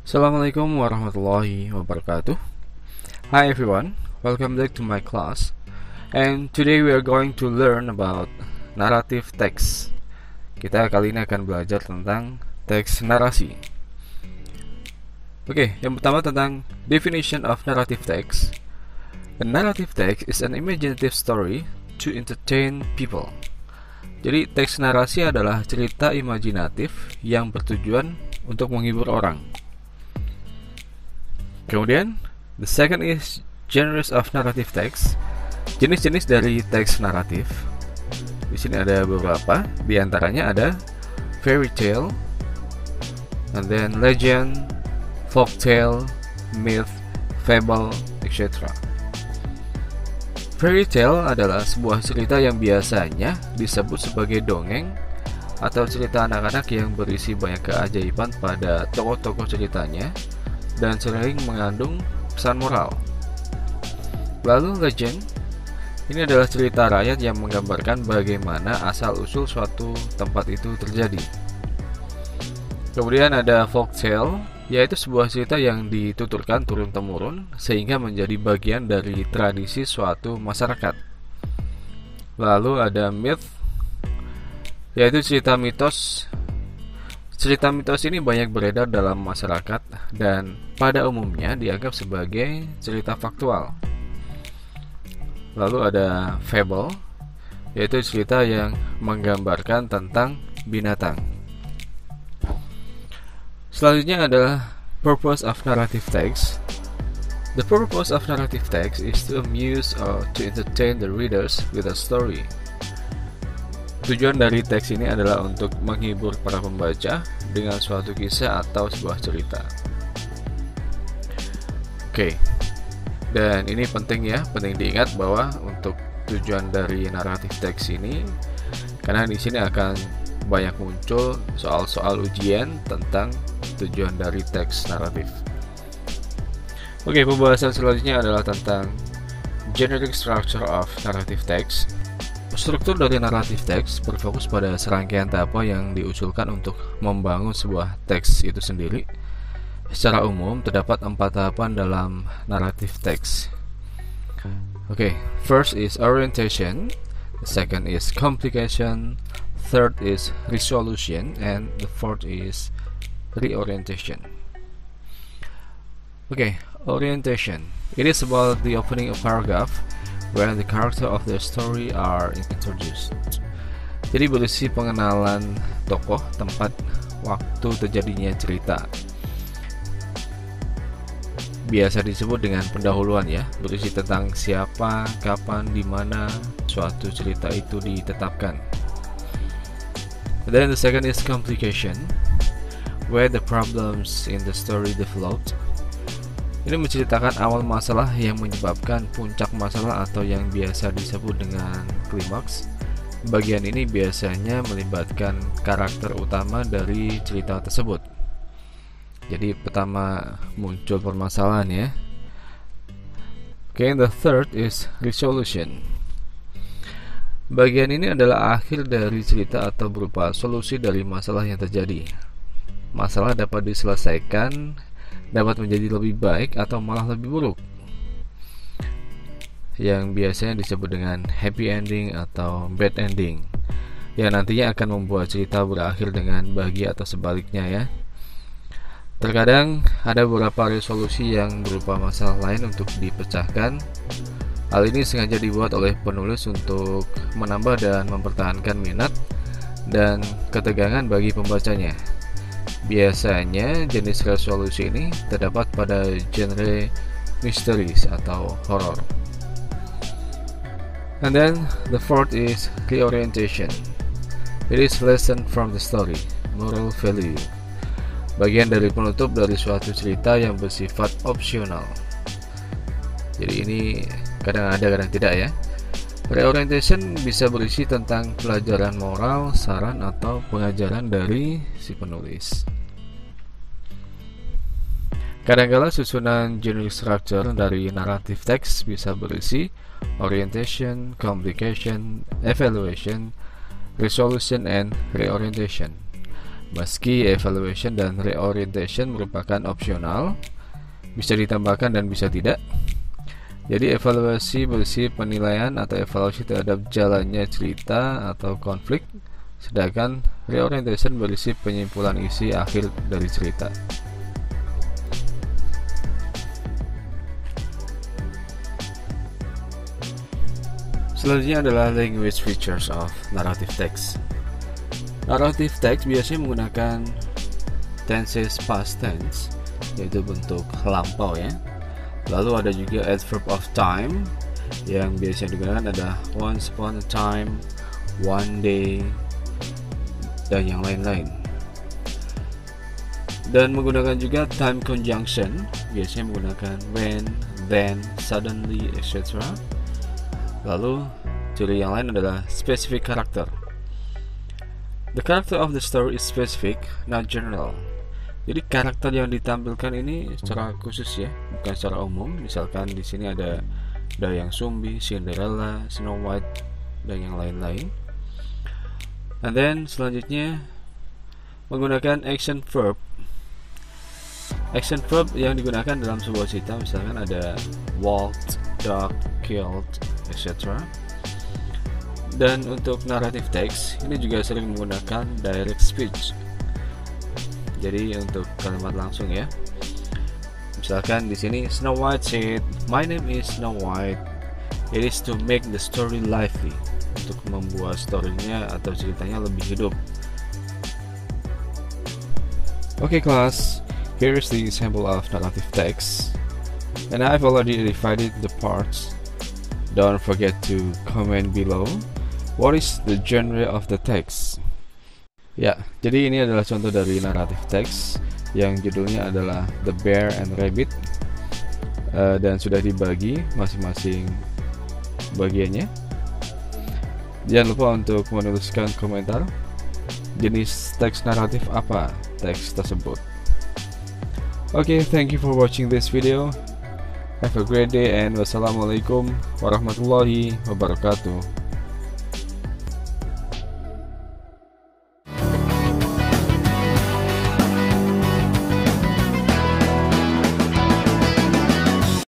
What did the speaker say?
Assalamualaikum warahmatullahi wabarakatuh. Hi everyone, welcome back to my class. And today we are going to learn about narrative text. Kita kali ini akan belajar tentang teks narasi. Oke, yang pertama tentang definition of narrative text. A narrative text is an imaginative story to entertain people. Jadi teks narasi adalah cerita imajinatif yang bertujuan untuk menghibur orang. Kemudian, the second is genres of narrative text. Jenis-jenis dari teks naratif. Di sini ada beberapa. Di antaranya ada fairy tale, and then legend, folk tale, myth, fable, etc. Fairy tale adalah sebuah cerita yang biasanya disebut sebagai dongeng atau cerita anak-anak yang berisi banyak keajaiban pada tokoh-tokoh ceritanya dan sering mengandung pesan moral. Lalu legend, ini adalah cerita rakyat yang menggambarkan bagaimana asal-usul suatu tempat itu terjadi. Kemudian ada folk tale, yaitu sebuah cerita yang dituturkan turun-temurun sehingga menjadi bagian dari tradisi suatu masyarakat. Lalu ada myth, yaitu cerita mitos. Cerita mitos ini banyak beredar dalam masyarakat dan pada umumnya dianggap sebagai cerita faktual. Lalu ada fable, yaitu cerita yang menggambarkan tentang binatang. Selanjutnya adalah purpose of narrative text. The purpose of narrative text is to amuse or to entertain the readers with a story. Tujuan dari teks ini adalah untuk menghibur para pembaca dengan suatu kisah atau sebuah cerita. Oke. Dan ini penting diingat bahwa untuk tujuan dari naratif teks ini, karena di sini akan banyak muncul soal-soal ujian tentang tujuan dari teks naratif. Oke, pembahasan selanjutnya adalah tentang generic structure of narrative text. Struktur dari naratif teks berfokus pada serangkaian tahapan yang diusulkan untuk membangun sebuah teks itu sendiri. Secara umum, terdapat 4 tahapan dalam naratif teks. Oke, first is orientation, the second is complication, third is resolution, and the fourth is reorientation. Okay, orientation. It is about the opening of paragraph where the character of the story are introduced. Jadi berisi pengenalan tokoh, tempat, waktu terjadinya cerita. Biasa disebut dengan pendahuluan berisi tentang siapa, kapan, di mana suatu cerita itu ditetapkan. And then the second is complication, where the problems in the story developed. Ini menceritakan awal masalah yang menyebabkan puncak masalah atau yang biasa disebut dengan klimaks. Bagian ini biasanya melibatkan karakter utama dari cerita tersebut. Jadi pertama muncul permasalahan Okay, the third is resolution. Bagian ini adalah akhir dari cerita atau berupa solusi dari masalah yang terjadi. Masalah dapat diselesaikan, dapat menjadi lebih baik atau malah lebih buruk, yang biasanya disebut dengan happy ending atau bad ending, yang nantinya akan membuat cerita berakhir dengan bahagia atau sebaliknya Terkadang ada beberapa resolusi yang berupa masalah lain untuk dipecahkan. Hal ini sengaja dibuat oleh penulis untuk menambah dan mempertahankan minat dan ketegangan bagi pembacanya. Biasanya jenis resolusi ini terdapat pada genre mysteries atau horror. And then the fourth is reorientation. It is lesson from the story, moral value. Bagian dari penutup dari suatu cerita yang bersifat opsional. Jadi ini kadang ada, kadang tidak Reorientation bisa berisi tentang pelajaran moral, saran, atau pengajaran dari si penulis. Kadangkala susunan generic structure dari narrative text bisa berisi orientation, complication, evaluation, resolution, and reorientation. Meski evaluation dan reorientation merupakan opsional, bisa ditambahkan dan bisa tidak. Jadi evaluasi berisi penilaian atau evaluasi terhadap jalannya cerita atau konflik, sedangkan reorientation berisi penyimpulan isi akhir dari cerita. Selanjutnya adalah language features of narrative text. Narrative text biasanya menggunakan tenses past tense, yaitu bentuk lampau ya. Lalu ada juga adverb of time yang biasanya digunakan ada once upon a time, one day, dan yang lain-lain. Dan menggunakan juga time conjunction, biasanya menggunakan when, then, suddenly, etc. Lalu ciri yang lain adalah specific character. The character of the story is specific, not general. Jadi karakter yang ditampilkan ini secara khusus ya, bukan secara umum. Misalkan di sini ada Dayang Sumbi, Cinderella, Snow White, dan yang lain-lain. And then selanjutnya menggunakan action verb. Action verb yang digunakan dalam sebuah cerita, misalkan ada walked, ducked, killed, etc. Dan untuk narrative text ini juga sering menggunakan direct speech. Jadi untuk kalimat langsung ya. Misalkan di sini Snow White said, "My name is Snow White. It is to make the story lively." Untuk membuat storynya atau ceritanya lebih hidup. Okay class, here is the example of narrative text, and I've already divided the parts. Don't forget to comment below what is the genre of the text. Ya, jadi ini adalah contoh dari narrative text yang judulnya adalah The Bear and Rabbit, dan sudah dibagi masing-masing bagiannya. Jangan lupa untuk menuliskan komentar jenis teks naratif apa teks tersebut. Okay, thank you for watching this video. Have a great day and wassalamualaikum warahmatullahi wabarakatuh.